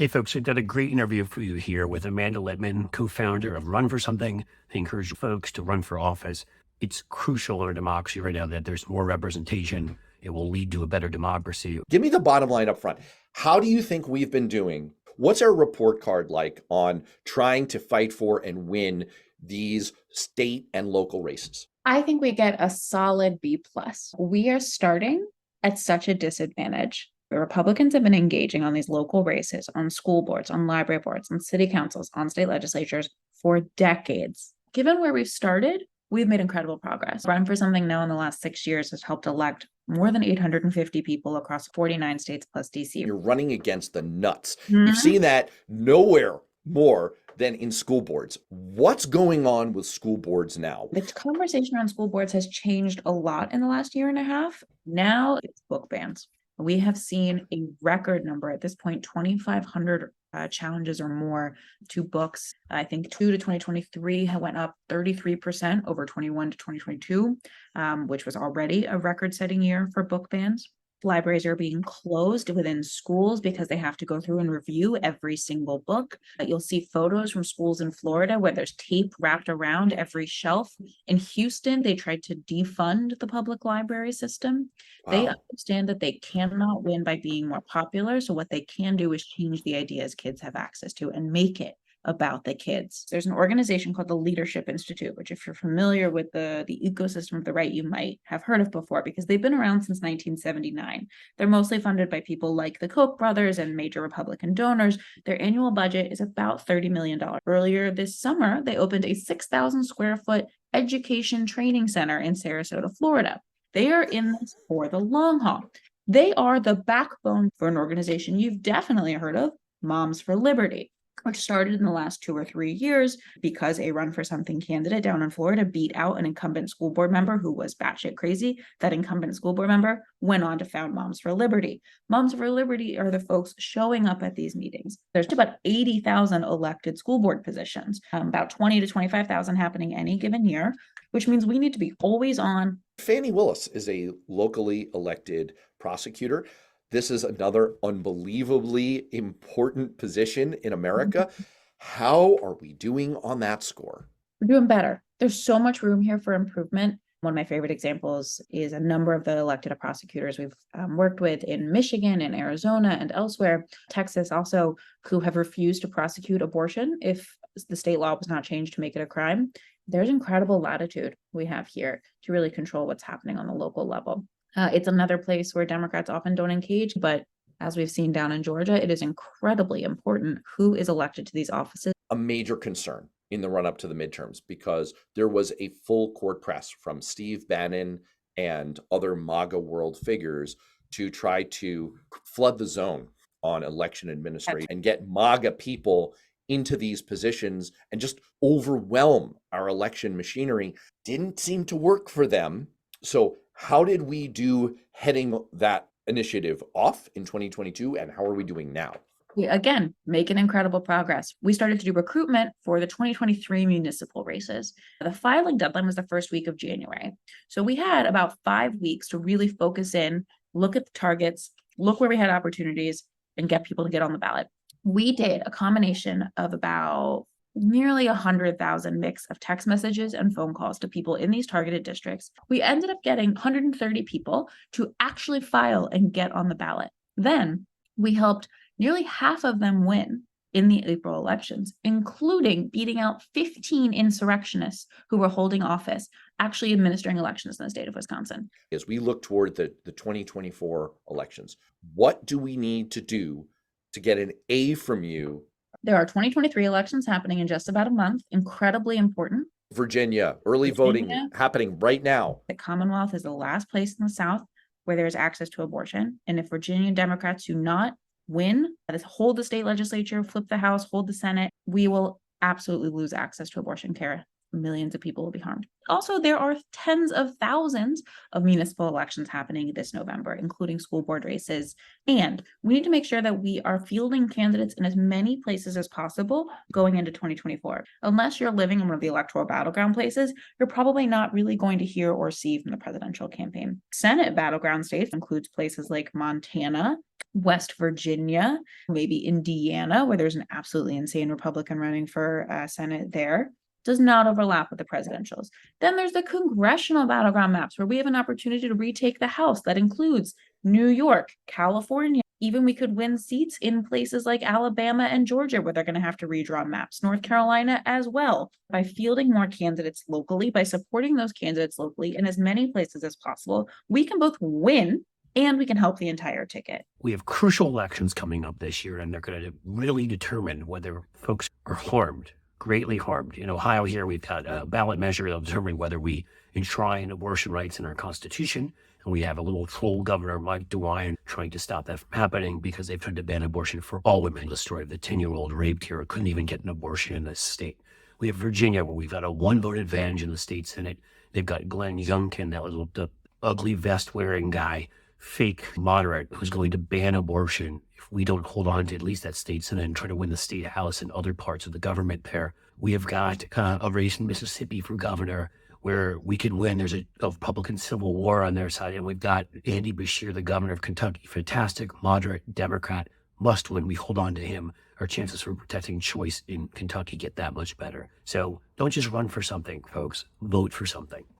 Hey, folks, we've got a great interview for you here with Amanda Litman, co-founder of Run for Something. I encourage folks to run for office. It's crucial in a democracy right now that there's more representation. It will lead to a better democracy. Give me the bottom line up front. How do you think we've been doing? What's our report card like on trying to fight for and win these state and local races? I think we get a solid B+. We are starting at such a disadvantage. The Republicans have been engaging on these local races, on school boards, on library boards, on city councils, on state legislatures for decades. Given where we've started, we've made incredible progress. Run for Something now in the last 6 years has helped elect more than 850 people across 49 states plus DC. You're running against the nuts. Mhm. You've seen that nowhere more than in school boards. What's going on with school boards now? The conversation around school boards has changed a lot in the last year and a half. Now it's book bans. We have seen a record number at this point, 2,500 challenges or more to books. I think 2 to 2023 went up 33% over 21 to 2022, which was already a record-setting year for book bans. Libraries are being closed within schools because they have to go through and review every single book. You'll see photos from schools in Florida where there's tape wrapped around every shelf. In Houston, they tried to defund the public library system. They Wow. understand that they cannot win by being more popular. So what they can do is change the ideas kids have access to and make it about the kids. There's an organization called the Leadership Institute, which if you're familiar with the ecosystem of the right, you might have heard of before because they've been around since 1979. They're mostly funded by people like the Koch brothers and major Republican donors. Their annual budget is about $30 million. Earlier this summer, they opened a 6,000 square foot education training center in Sarasota, Florida. They are in this for the long haul. They are the backbone for an organization you've definitely heard of, Moms for Liberty, which started in the last 2 or 3 years because a Run for Something candidate down in Florida beat out an incumbent school board member who was batshit crazy. That incumbent school board member went on to found Moms for Liberty. Moms for Liberty are the folks showing up at these meetings. There's about 80,000 elected school board positions, about 20 to 25,000 happening any given year, which means we need to be always on. Fannie Willis is a locally elected prosecutor. This is another unbelievably important position in America. How are we doing on that score? We're doing better. There's so much room here for improvement. One of my favorite examples is a number of the elected prosecutors we've worked with in Michigan and Arizona and elsewhere, Texas also, who have refused to prosecute abortion if the state law was not changed to make it a crime. There's incredible latitude we have here to really control what's happening on the local level. It's another place where Democrats often don't engage, but as we've seen down in Georgia, it is incredibly important who is elected to these offices. A major concern in the run up to the midterms because there was a full court press from Steve Bannon and other MAGA world figures to try to flood the zone on election administration and get MAGA people into these positions and just overwhelm our election machinery. Didn't seem to work for them. So how did we do heading that initiative off in 2022, and how are we doing now? We, again, making incredible progress. We started to do recruitment for the 2023 municipal races. The filing deadline was the first week of January. So we had about 5 weeks to really focus in, look at the targets, look where we had opportunities, and get people to get on the ballot. We did a combination of about nearly 100,000 mix of text messages and phone calls to people in these targeted districts. We ended up getting 130 people to actually file and get on the ballot. Then we helped nearly half of them win in the April elections, including beating out 15 insurrectionists who were holding office, actually administering elections in the state of Wisconsin. As we look toward the 2024 elections, what do we need to do to get an A from you? There are 2023 elections happening in just about a month, incredibly important. Virginia, early voting happening right now. The Commonwealth is the last place in the South where there's access to abortion. And if Virginia Democrats do not win, hold the state legislature, flip the House, hold the Senate, we will absolutely lose access to abortion care millions of people will be harmed. Also, there are tens of thousands of municipal elections happening this November, including school board races. And we need to make sure that we are fielding candidates in as many places as possible going into 2024. Unless you're living in one of the electoral battleground places, you're probably not really going to hear or see from the presidential campaign. Senate battleground states includes places like Montana, West Virginia, maybe Indiana, where there's an absolutely insane Republican running for Senate there. Does not overlap with the presidentials. Then there's the congressional battleground maps where we have an opportunity to retake the House. That includes New York, California. Even we could win seats in places like Alabama and Georgia where they're going to have to redraw maps, North Carolina as well. By fielding more candidates locally, by supporting those candidates locally in as many places as possible, we can both win and we can help the entire ticket. We have crucial elections coming up this year, and they're going to really determine whether folks are harmed, greatly harmed. In Ohio here, we've got a ballot measure that'll determine whether we enshrine abortion rights in our Constitution. And we have a little troll governor, Mike DeWine, trying to stop that from happening because they've tried to ban abortion for all women. The story of the 10-year-old raped here couldn't even get an abortion in this state. We have Virginia, where we've got a one-vote advantage in the state Senate. They've got Glenn Youngkin, that little ugly vest-wearing guy, fake moderate, who's going to ban abortion if we don't hold on to at least that state Senate and try to win the state House and other parts of the government there. We have got a race in Mississippi for governor where we can win. There's a Republican civil war on their side, and we've got Andy Beshear, the governor of Kentucky, fantastic, moderate Democrat, must win. We hold on to him. Our chances for protecting choice in Kentucky get that much better. So don't just run for something, folks. Vote for something.